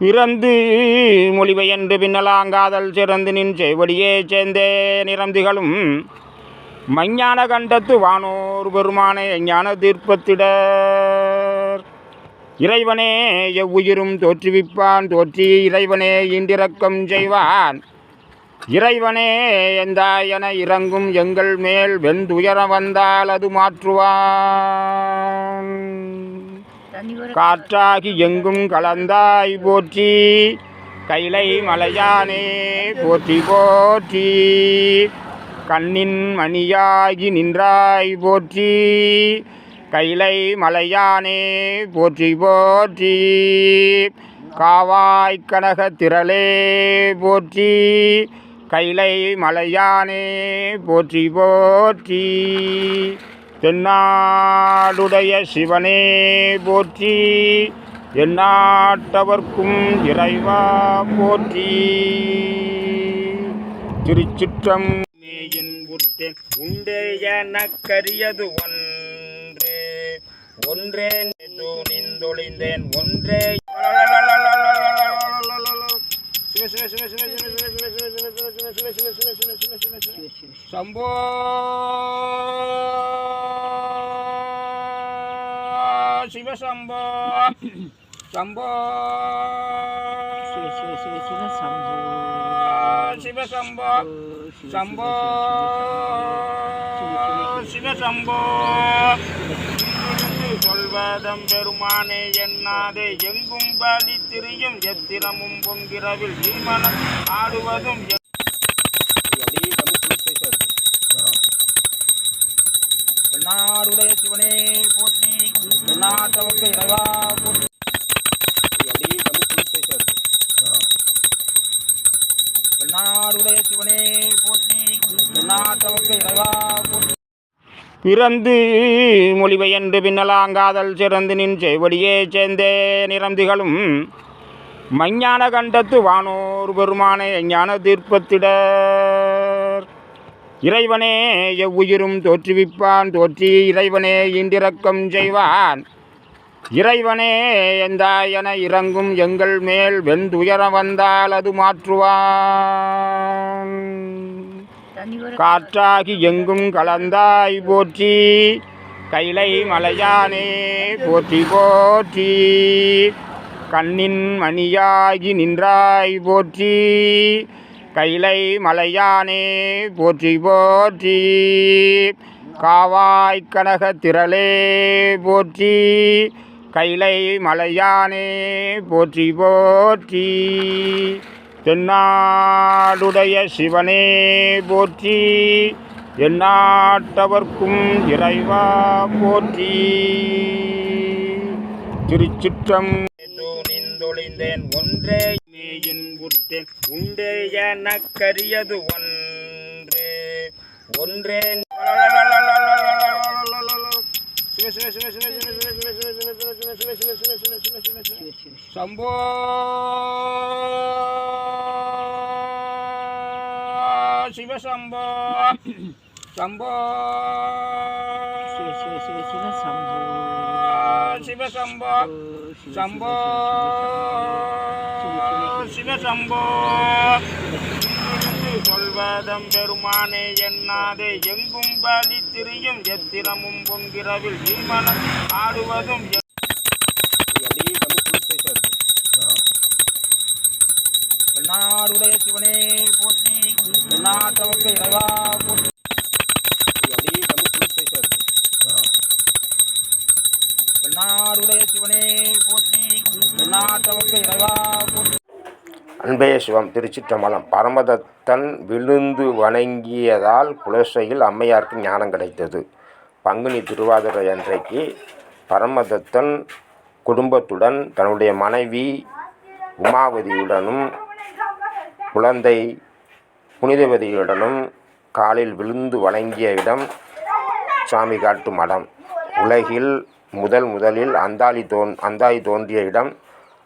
பிறந்து மொழிபெயர்ந்து பின்னலாங்காதல் சிறந்து நின் செவடியே சேர்ந்தே நிறந்திகளும் மஞ்ஞான கண்டத்து வானோர் பெருமானே ஞான தீர்ப்பத்திடர். இறைவனே எவ்வுயிரும் தோற்றுவிப்பான், தோற்றி இறைவனே இன்றிரக்கம் செய்வான். இறைவனே எந்தாயன இறங்கும் எங்கள் மேல் வெந்துயரம் வந்தால் அது மாற்றுவான். காற்றாகி எங்கும் கலந்தாய் போற்றி, கைலை மலையானே போற்றி போற்றி. கண்ணின் மணியாகி நின்றாய் போற்றி, கைலை மலையானே போற்றி போற்றி. காவாய் கனக திரளே போற்றி, கைலை மலையானே போற்றி போற்றி. தென்னாடுடைய சிவனே போற்றி, எந்நாட்டவர்க்கும் இறைவா போற்றி. திருச்சிற்றம் மேயின் புத்தேன் உண்டே எனக்கரியது ஒன்று, ஒன்றே நின்றொழிந்தேன் ஒன்றே. சம்போ சிவ சம்போ சம்போ சிவ சம்போ சம்போ சிவ சம்போ. சொல்வதம் பெருமானே என்னாதே எங்கும் பலி திரியும் எத்திரமும் பொங்கிரவில் ஈமனம் ஆடுவதும். நாடுடைய சிவனே போற்றி, நாட்டவர்க்கு இறைவா போற்றி. நாடுடைய சிவனே போற்றி, நாட்டவர்க்கு இறைவா போற்றி. பிறந்து மொழிபெயர்ந்து பின்னலாங்காதல் சிறந்து நின் செவடியே சேர்ந்தே நிறந்திகளும் மஞ்ஞான கண்டத்து வானோர் பெருமானே ஞான தீர்ப்பத்திடர். இறைவனே எவ்வுயிரும் தோற்றுவிப்பான், தோற்றி இறைவனே இன்றிரக்கம் செய்வான். இறைவனே எந்தாயன இறங்கும் எங்கள் மேல் வெந்துயரம் வந்தால் அது மாற்றுவான். காற்றாகி எங்கும் கலந்தாய் போற்றி, கைலை மலையானே போற்றி போற்றி. கண்ணின் மணியாகி நின்றாய் போற்றி, கைலை மலையானே போற்றி போற்றி. காவாய் கனக திரளே போற்றி, கைலை மலையானே போற்றி போற்றி. தென்னாடுடைய சிவனே போற்றி, எந்நாட்டவர்க்கும் இறைவா போற்றி. திருச்சிற்றம் நின்றொழிந்தேன் ஒன்றே மேயின் புத்தேன் உண்டே எனக்கரியது ஒன்று, ஒன்றே. சம்போ சிவ சம்போ சம்போ சிவ சம்போ சம்போ சிவ சம்போ. சொல்வதம் பெருமானே என்னாதே எங்கும் பலி திரியும் எத்திரமும் பொங்கிரவில் ஈமனம் ஆடுவதும். நாடுடைய சிவனே போற்றி, நாட்டவர்க்கு இறைவா போற்றி. நாடுடைய சிவனே போற்றி, நாட்டவர்க்கு இறைவா போற்றி. அன்பே சிவம். திருச்சிற்றம்பலம். பரமதத்தன் விழுந்து வணங்கியதால் குலசையில் அம்மையாருக்கு ஞானம் கிடைத்தது. பங்குனி திருவாதிரை அன்றைக்கு பரமதத்தன் குடும்பத்துடன் தன்னுடைய மனைவி உமாவதியுடனும் குழந்தை புனிதவதியுடனும் காலில் விழுந்து வணங்கிய இடம் சாமிகாட்டு மடம். உலகில் முதலில் அந்தாதி தோன்றிய இடம்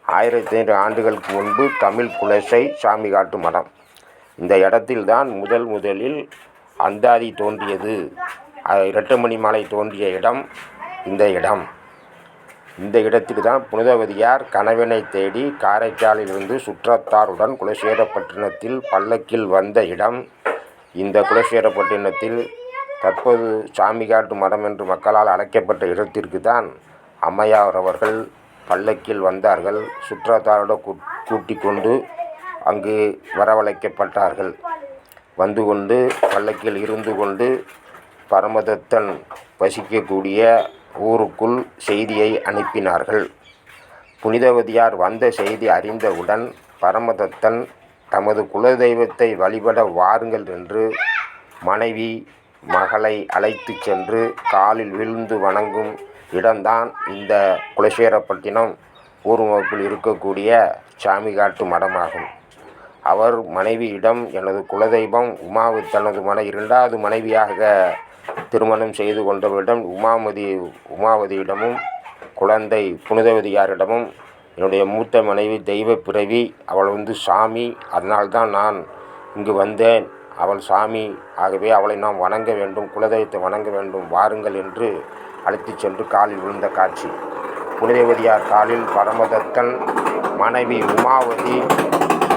1500 ஆண்டுகளுக்கு முன்பு தமிழ் குலசை சாமிகாட்டு மடம். இந்த இடத்தில்தான் முதலில் அந்தாதி தோன்றியது. இரட்டமணி மாலை தோன்றிய இடம் இந்த இடம். இந்த இடத்தில் தான் புனிதவதியார் கணவனை தேடி காரைக்காலிலிருந்து சுற்றத்தாருடன் குலசேகரப்பட்டினத்தில் பல்லக்கில் வந்த இடம். இந்த குலசேகரப்பட்டினத்தில் தற்போது சாமிகாட்டு மடம் என்று மக்களால் அழைக்கப்பட்ட இடத்திற்கு தான் அம்மையார் அவர்கள் பல்லக்கில் வந்தார்கள். சுற்றத்தாரோடு கூட்டி கொண்டு அங்கு வரவழைக்கப்பட்டார்கள். வந்து கொண்டு பல்லக்கில் இருந்து கொண்டு பரமதத்தன் வசிக்கக்கூடிய ஊருக்குள் செய்தியை அனுப்பினார்கள். புனிதவதியார் வந்த செய்தி அறிந்தவுடன் பரமதத்தன் தமது குலதெய்வத்தை வழிபட வாருங்கள் என்று மனைவி மகளை அழைத்து சென்று காலில் விழுந்து வணங்கும் இடம்தான் இந்த குலசேகரப்பட்டினம் ஊர்வலத்தில் இருக்கக்கூடிய சாமிகாட்டு மடமாகும். அவர் மனைவியிடம் எனது குலதெய்வம் உமாவு தனது இரண்டாவது மனைவியாக திருமணம் செய்து கொண்டவரிடம் உமாவதியிடமும் குழந்தை புனிதவதியாரிடமும் என்னுடைய மூத்த மனைவி தெய்வ பிறவி, அவள் சாமி, அதனால்தான் நான் இங்கு வந்தேன், அவள் சாமி, ஆகவே அவளை நாம் வணங்க வேண்டும், குலதெய்வத்தை வணங்க வேண்டும், வாருங்கள் என்று அழைத்து சென்று காலில் விழுந்த காட்சி. புனிதவதியார் காலில் பரமதத்தன், மனைவி உமாவதி,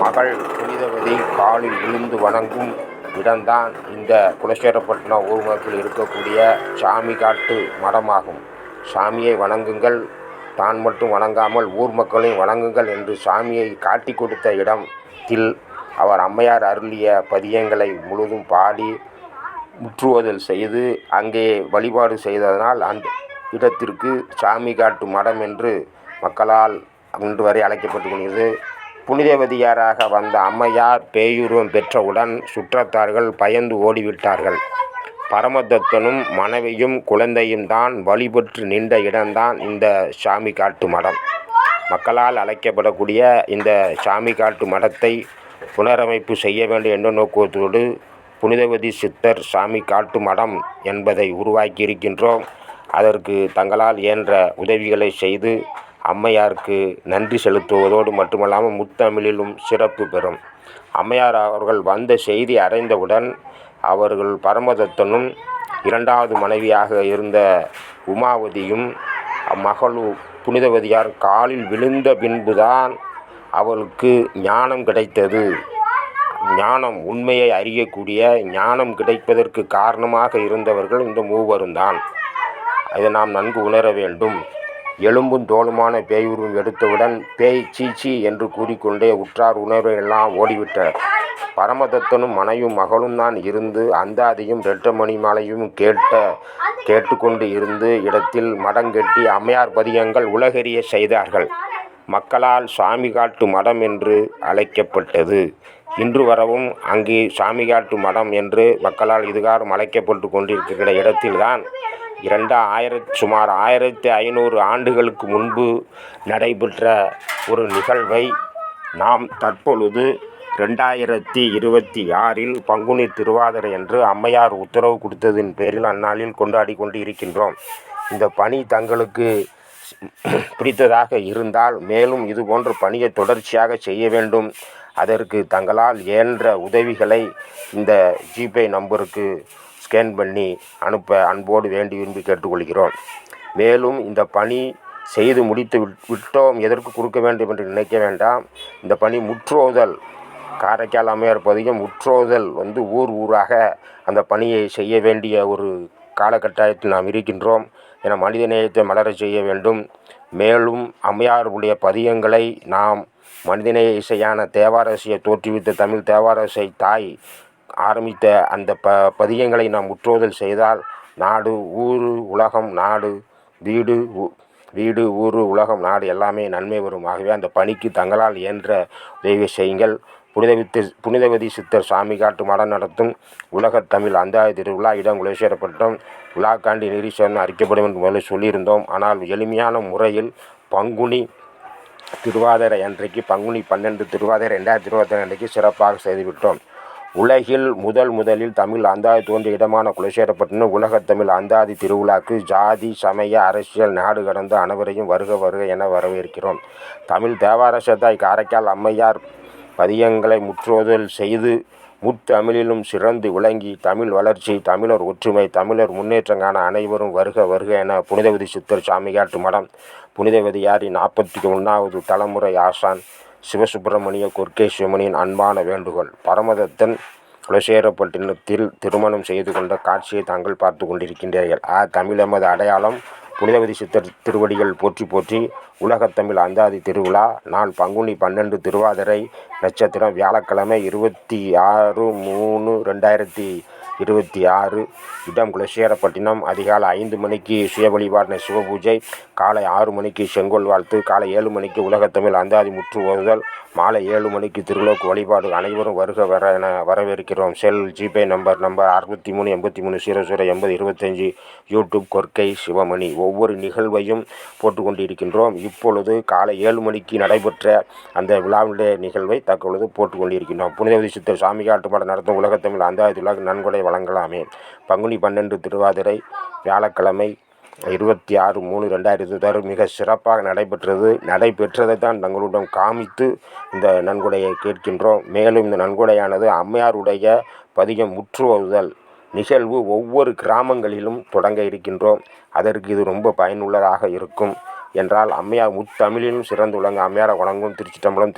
மகள் புனிதவதி காலில் விழுந்து வணங்கும் இடம்தான் இந்த குலசேகரப்பட்டினம் ஊர்வலத்தில் இருக்கக்கூடிய சாமிகாட்டு மடமாகும். சாமியை வணங்குங்கள், தான் மட்டும் வணங்காமல் ஊர் மக்களையும் வணங்குங்கள் என்று சாமியை காட்டி கொடுத்த இடத்தில் அவர் அம்மையார் அருளிய பதியங்களை முழுதும் பாடி முற்றுவதல் செய்து அங்கே வழிபாடு செய்ததனால் அந்த இடத்திற்கு சாமிகாட்டு மடம் என்று மக்களால் இன்று வரை அழைக்கப்பட்டு கொண்டது. புனிதவதியாராக வந்த அம்மையார் பேயுருவம் பெற்றவுடன் சுற்றத்தார்கள் பயந்து ஓடிவிட்டார்கள். பரமதத்தனும் மனைவியும் குழந்தையும் தான் வழிபட்டு நின்ற இடம்தான் இந்த சாமிகாட்டு மடம். மக்களால் அழைக்கப்படக்கூடிய இந்த சாமிகாட்டு மடத்தை புனரமைப்பு செய்ய வேண்டும் என்ற நோக்கத்தோடு புனிதவதி சித்தர் சாமிகாட்டு மடம் என்பதை உருவாக்கி இருக்கின்றோம். அதற்கு தங்களால் இயன்ற உதவிகளை செய்து அம்மையாருக்கு நன்றி செலுத்துவதோடு மட்டுமல்லாமல் முத்தமிழிலும் சிறப்பு பெறும். அம்மையார் அவர்கள் வந்த செய்தி அறிந்தவுடன் அவர்கள் பரமதத்தனும் இரண்டாவது மனைவியாக இருந்த உமாவதியும் மகளு புனிதவதியார் காலில் விழுந்த பின்புதான் அவளுக்கு ஞானம் கிடைத்தது. ஞானம், உண்மையை அறியக்கூடிய ஞானம் கிடைப்பதற்கு காரணமாக இருந்தவர்கள் இந்த மூவரும் தான். அதை நாம் நன்கு உணர வேண்டும். எலும்பும் தோலுமான பேயுருவம் எடுத்தவுடன் பேய் சீச்சி என்று கூறிக்கொண்டே உற்றார் உணர்வை எல்லாம் ஓடிவிட்டார். பரமதத்தனும் மனையும் மகளும் தான் இருந்து அந்தாதியும் ரெட்டமணி மாலையும் கேட்டுக்கொண்டு இருந்து இடத்தில் மடங்கெட்டி அம்மையார் பதியங்கள் உலகறிய செய்தார்கள். மக்களால் சாமிகாட்டு மடம் என்று அழைக்கப்பட்டது. இன்று வரவும் அங்கே சாமிகாட்டு மடம் என்று மக்களால் இதுகாரம் அழைக்கப்பட்டு கொண்டிருக்கிற இடத்தில்தான் சுமார் 1500 ஆண்டுகளுக்கு முன்பு நடைபெற்ற ஒரு நிகழ்வை நாம் தற்பொழுது 2026 பங்குனி திருவாதிரை என்று அம்மையார் உத்தரவு கொடுத்ததின் பேரில் அந்நாளில் கொண்டாடி கொண்டு இருக்கின்றோம். இந்த பணி தங்களுக்கு பிடித்ததாக இருந்தால் மேலும் இதுபோன்ற பணியை தொடர்ச்சியாக செய்ய வேண்டும். அதற்கு தங்களால் இயன்ற உதவிகளை இந்த ஜிபே நம்பருக்கு ஸ்கேன் பண்ணி அனுப்ப அன்போடு வேண்டி விரும்பி கேட்டுக்கொள்கிறோம். மேலும் இந்த பணி செய்து முடித்து விட்டோம், எதற்கு கொடுக்க வேண்டும் என்று நினைக்க வேண்டாம். இந்த பணி முற்றோதல், காரைக்கால் அம்மையார் பதிகம் முற்றோதல் ஊராக அந்த பணியை செய்ய வேண்டிய ஒரு காலகட்டாயத்தில் நாம் இருக்கின்றோம். என மனிதநேயத்தை மலர செய்ய வேண்டும். மேலும் அம்மையாருடைய பதியங்களை நாம் மனிதநேய இசையான தேவாரசையை தோற்றுவித்த தமிழ் தேவாரசை தாய் ஆரம்பித்த அந்த பதியங்களை நாம் முற்றோதல் செய்தால் நாடு, ஊர், உலகம், நாடு, வீடு, ஊர், உலகம், நாடு எல்லாமே நன்மை வரும். ஆகவே அந்த பணிக்கு தங்களால் இயன்ற உதவி செய்யுங்கள். புனிதவதி சித்தர் சாமிகாட்டு மடம் நடத்தும் உலகத் தமிழ் அந்தாதி திருவிழா இடம் குலசேகரப்பட்டினம் விழாக்காண்டி நிரீசன் அறிக்கப்படும் என்று முதல்ல சொல்லியிருந்தோம். ஆனால் எளிமையான முறையில் பங்குனி திருவாதிரை அன்றைக்கு, பங்குனி 12 திருவாதிரை 2022 அன்றைக்கு சிறப்பாக செய்துவிட்டோம். உலகில் முதலில் தமிழ் அந்தாதி தோன்றிய இடமான குலசேகரப்பட்டினம் உலகத் தமிழ் அந்தாதி திருவிழாக்கு ஜாதி, சமய, அரசியல், நாடு கடந்த அனைவரையும் வருக என வரவேற்கிறோம். தமிழ் தேவாரசத்தாய் காரைக்கால் அம்மையார் பதியங்களை முற்றோதல் செய்து முத்தமிழிலும் சிறந்து விளங்கி தமிழ் வளர்ச்சி, தமிழர் ஒற்றுமை, தமிழர் முன்னேற்றங்கான அனைவரும் வருக வருக என புனிதவதி சித்தர் சாமியாட்டு மடம் புனிதவதியாரின் 41வது தலைமுறை ஆசான் சிவசுப்பிரமணிய கொற்கை சிவமணியின் அன்பான வேண்டுகோள். பரமதத்தன் குலசேகரப்பட்டினத்தில் திருமணம் செய்து கொண்ட காட்சியை தாங்கள் பார்த்து கொண்டிருக்கின்றீர்கள். தமிழமது அடையாளம் புனிதவதி சித்தர் திருவடிகள் போற்றி போற்றி. உலகத்தமிழ் அந்தாதி திருவிழா நாள் பங்குனி 12 திருவாதிரை நட்சத்திரம் வியாழக்கிழமை 26/3/2026. இடம் குலசேகரப்பட்டினம். அதிகாலை 5 மணிக்கு சுய வழிபாடு சிவபூஜை, காலை 6 மணிக்கு செங்கோல் வாழ்த்து, காலை 7 மணிக்கு உலகத்தமிழ் அந்தாதி முற்று ஓதுதல், மாலை 7 மணிக்கு திருவிளக்கு வழிபாடு. அனைவரும் வருக வர என வரவேற்கிறோம். Cell GPay number 63 83 00 80 25. YouTube Korkai Sivamani. ஒவ்வொரு நிகழ்வையும் போட்டுக்கொண்டிருக்கின்றோம். இப்பொழுது காலை 7 மணிக்கு நடைபெற்ற அந்த விழாவுடைய நிகழ்வை தற்பொழுது போட்டுக்கொண்டிருக்கின்றோம். புனிதவதி சித்தர் சாமியாட்டு மடம் நடத்தும் உலகத்தமிழ் அந்தாதி நன்கொடை வழங்கலாமே. பங்குனி 12 திருவாதிரை வியாழக்கிழமை 26/3/2026 மிக சிறப்பாக நடைபெற்றதை தான் தங்களுடன் காமித்து இந்த நன்கொடையை கேட்கின்றோம். மேலும் இந்த நன்கொடையானது அம்மையாருடைய பதிகம் முற்றுவதுதல் நிகழ்வு ஒவ்வொரு கிராமங்களிலும் தொடங்க இருக்கின்றோம். அதற்கு இது ரொம்ப பயனுள்ளதாக இருக்கும் என்றால் அம்மையார் முத்தமிழிலும் சிறந்து விளங்க அம்மையாரை வணங்கும். திருச்சிற்றம்பலம்.